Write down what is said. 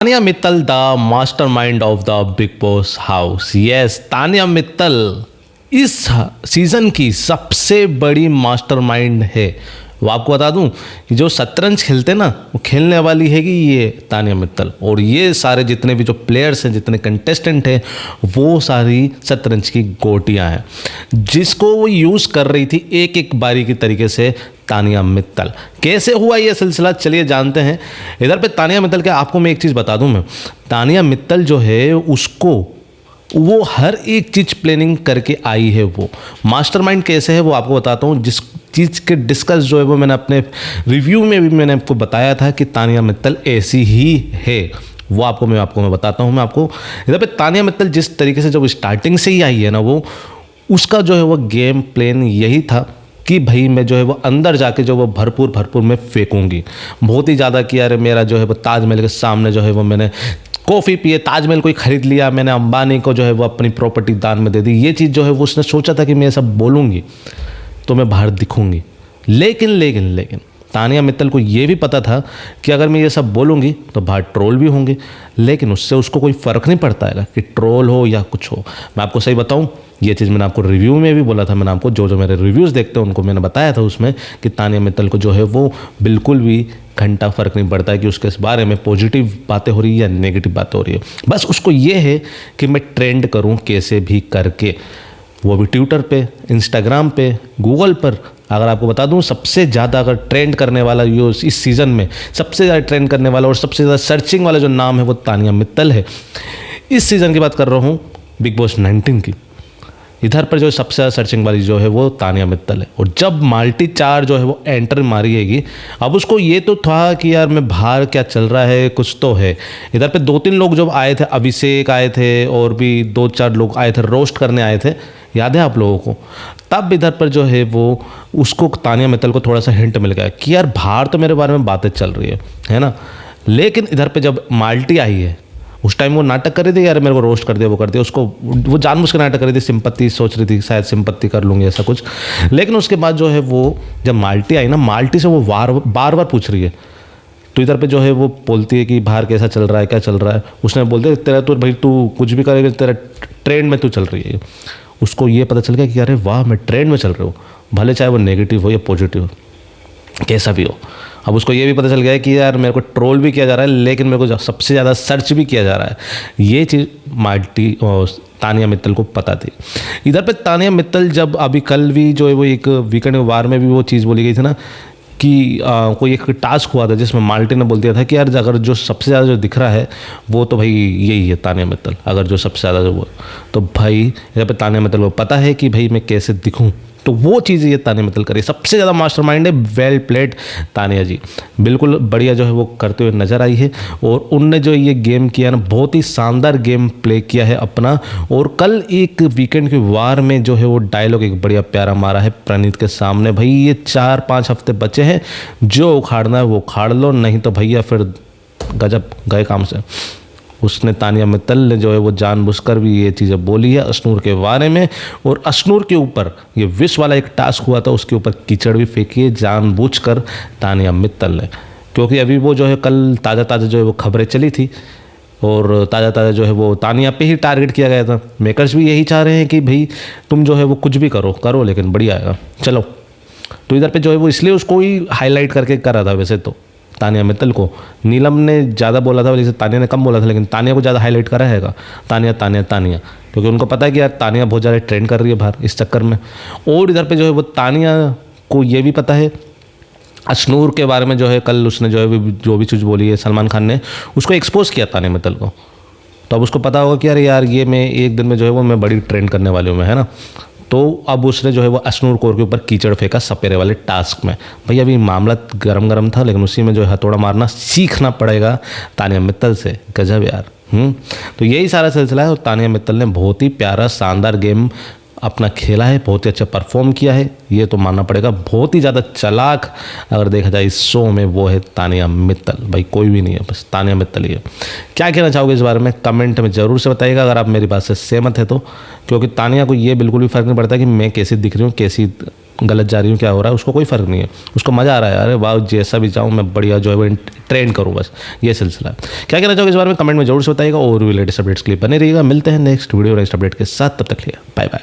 Tania Mittal the mastermind of the big boss house. Yes, Tania Mittal इस season की सबसे बड़ी मास्टरमाइंड है। वो आपको बता दूं कि जो शतरंज खेलते ना, वो खेलने वाली है कि ये तानिया मित्तल, और ये सारे जितने भी जो प्लेयर्स हैं, जितने कंटेस्टेंट हैं, वो सारी शतरंज की गोटियां हैं जिसको वो यूज़ कर रही थी एक एक बारी की तरीके से तानिया मित्तल। कैसे हुआ ये सिलसिला, चलिए जानते हैं। इधर पे तानिया मित्तल के आपको मैं एक चीज़ बता दूं, मैं तानिया मित्तल जो है उसको वो हर एक चीज़ प्लानिंग करके आई है। वो मास्टरमाइंड कैसे है वो आपको बताता हूँ। जिस चीज़ के डिस्कस जो है वो मैंने अपने रिव्यू में भी मैंने आपको बताया था कि तानिया मित्तल ऐसी ही है, वो आपको मैं बताता हूँ। मैं आपको इधर पे तानिया मित्तल जिस तरीके से जब स्टार्टिंग से ही आई है ना, वो उसका जो है वो गेम प्लान यही था कि भाई मैं जो है वो अंदर जाके जो वो भरपूर मैं फेंकूंगी। बहुत ही ज़्यादा कि यार मेरा जो है वो ताजमहल के सामने जो है वो मैंने कॉफ़ी पिए, ताजमहल कोई ख़रीद लिया, मैंने अंबानी को जो है वो अपनी प्रॉपर्टी दान में दे दी। ये चीज़ जो है वो उसने सोचा था कि मैं सब बोलूँगी तो मैं बाहर दिखूँगी। लेकिन तानिया मित्तल को ये भी पता था कि अगर मैं ये सब बोलूँगी तो बाहर ट्रोल भी होंगे, लेकिन उससे उसको कोई फ़र्क नहीं पड़ता है कि ट्रोल हो या कुछ हो। मैं आपको सही बताऊँ, ये चीज़ मैंने आपको रिव्यू में भी बोला था। मैंने आपको जो मेरे रिव्यूज़ देखते हैं उनको मैंने बताया था उसमें कि तानिया मित्तल को जो है वो बिल्कुल भी घंटा फ़र्क नहीं पड़ता है कि उसके इस बारे में पॉजिटिव बातें हो रही है या नेगेटिव बातें हो रही है। बस उसको ये है कि मैं ट्रेंड करूँ कैसे भी करके, वो भी ट्विटर पे, इंस्टाग्राम पे, गूगल पर। अगर आपको बता दूं सबसे ज़्यादा अगर ट्रेंड करने वाला यो इस सीज़न में सबसे ज़्यादा ट्रेंड करने वाला और सबसे ज़्यादा सर्चिंग वाला जो नाम है वो तानिया मित्तल है। इस सीज़न की बात कर रहा हूँ, बिग बॉस 19 की। इधर पर जो सबसे ज़्यादा सर्चिंग वाली जो है वो तानिया मित्तल है। और जब माल्टी 4 जो है वो एंटर मारिएगी, अब उसको ये तो था कि यार मैं बाहर क्या चल रहा है, कुछ तो है। इधर पे 2-3 लोग जब आए थे, अभिषेक आए थे और भी 2-4 लोग आए थे, रोस्ट करने आए थे, याद है आप लोगों को। तब इधर पर जो है वो उसको तानिया मित्तल को थोड़ा सा हिंट मिल गया कि यार बाहर तो मेरे बारे में बातें चल रही है ना। लेकिन इधर पे जब माल्टी आई है, उस टाइम वो नाटक कर रही थी यार मेरे को रोस्ट कर दिया, वो कर दिया, उसको वो जानबूझ के नाटक कर रही थी, सिंपत्ति सोच रही थी शायद सिंपत्ति कर लूँगी ऐसा कुछ। लेकिन उसके बाद जो है वो जब माल्टी आई ना, माल्टी से वो बार बार पूछ रही है, तो इधर पे जो है वो बोलती है कि बाहर कैसा चल रहा है, क्या चल रहा है। उसने बोल दिया तेरा तो भाई तू कुछ भी करेगा, तेरा ट्रेंड में तू चल रही है। उसको ये पता चल गया कि अरे वाह मैं ट्रेंड में चल रहा हूँ, भले चाहे वो नेगेटिव हो या पॉजिटिव हो, कैसा भी हो। अब उसको ये भी पता चल गया है कि यार मेरे को ट्रोल भी किया जा रहा है, लेकिन मेरे को सबसे ज़्यादा सर्च भी किया जा रहा है। ये चीज़ माल्टी तानिया मित्तल को पता थी। इधर पे तानिया मित्तल जब अभी कल भी जो है वो एक वीकेंड वार में भी वो चीज़ बोली गई थी ना कि कोई एक टास्क हुआ था जिसमें माल्टी ने बोल दिया था कि यार अगर जो सबसे ज़्यादा जो दिख रहा है वो तो भाई यही है तानिया मित्तल, अगर जो सबसे ज़्यादा जो वो, तो भाई इधर पे तानिया मित्तल को पता है कि भाई मैं कैसे दिखूँ, तो वो चीज़ ये तानिया मित्तल करी। सबसे ज़्यादा मास्टरमाइंड है, वेल प्लेड तानिया जी, बिल्कुल बढ़िया जो है वो करते हुए नज़र आई है। और उनने जो ये गेम किया ना, बहुत ही शानदार गेम प्ले किया है अपना। और कल एक वीकेंड की वार में जो है वो डायलॉग एक बढ़िया प्यारा मारा है प्रणीत के सामने, भाई ये 4-5 हफ्ते बचे हैं, जो उखाड़ना है वो उखाड़ लो, नहीं तो भैया फिर गजब गए काम से। उसने तानिया मित्तल ने जो है वो जानबूझकर भी ये चीज़ें बोली है अश्नूर के बारे में। और अश्नूर के ऊपर ये विश वाला एक टास्क हुआ था, उसके ऊपर कीचड़ भी फेंकी है जानबूझकर तानिया मित्तल ने, क्योंकि अभी वो जो है कल ताज़ा जो है वो खबरें चली थी और ताज़ा जो है वो तानिया पे ही टारगेट किया गया था। मेकर्स भी यही चाह रहे हैं कि भाई तुम जो है वो कुछ भी करो लेकिन बढ़िया आएगा, चलो। तो इधर पे जो है वो इसलिए उसको ही हाईलाइट करके करा था। वैसे तो तानिया मित्तल को नीलम ने ज़्यादा बोला था, जैसे तानिया ने कम बोला था, लेकिन तानिया को ज़्यादा हाईलाइट करा हैगा, तानिया, क्योंकि उनको पता है कि यार तानिया बहुत ज़्यादा ट्रेंड कर रही है बाहर इस चक्कर में। और इधर पे जो है वो तानिया को ये भी पता है अश्नूर के बारे में, जो है कल उसने जो है जो भी चीज़ बोली है सलमान खान ने उसको एक्सपोज किया तानिया मित्तल को, तो अब उसको पता होगा कि अरे यार ये मैं एक दिन में जो है वो मैं बड़ी ट्रेंड करने वाली हूँ मैं, है ना। तो अब उसने जो है वो अश्नूर कौर के ऊपर कीचड़ फेंका सपेरे वाले टास्क में। भाई अभी मामला गरम था, लेकिन उसी में जो है हथौड़ा मारना सीखना पड़ेगा तानिया मित्तल से, गजब यार। तो यही सारा सिलसिला है। और तानिया मित्तल ने बहुत ही प्यारा शानदार गेम अपना खेला है, बहुत ही अच्छा परफॉर्म किया है, ये तो मानना पड़ेगा। बहुत ही ज़्यादा चालाक अगर देखा जाए इस शो में वो है तानिया मित्तल, भाई कोई भी नहीं है, बस तानिया मित्तल ही है। क्या कहना चाहोगे इस बारे में कमेंट में ज़रूर से बताइएगा अगर आप मेरी बात से सहमत है तो, क्योंकि तानिया को ये बिल्कुल भी फ़र्क नहीं पड़ता कि मैं कैसी दिख रही हूँ, कैसी गलत जा रही हूँ, क्या हो रहा है, उसको कोई फ़र्क नहीं है, उसको मज़ा आ रहा है। अरे वाह, जैसा भी जाऊँ मैं बढ़िया जो है ट्रेंड करूँ, बस ये सिलसिला है। क्या कहना चाहोगे इस बारे में कमेंट में जरूर से बताइएगा, और भी लेटेस्ट अपडेट्स के लिए बने रहिएगा। मिलते हैं नेक्स्ट वीडियो नेक्स्ट अपडेट के साथ, तब तक लिए बाय बाय।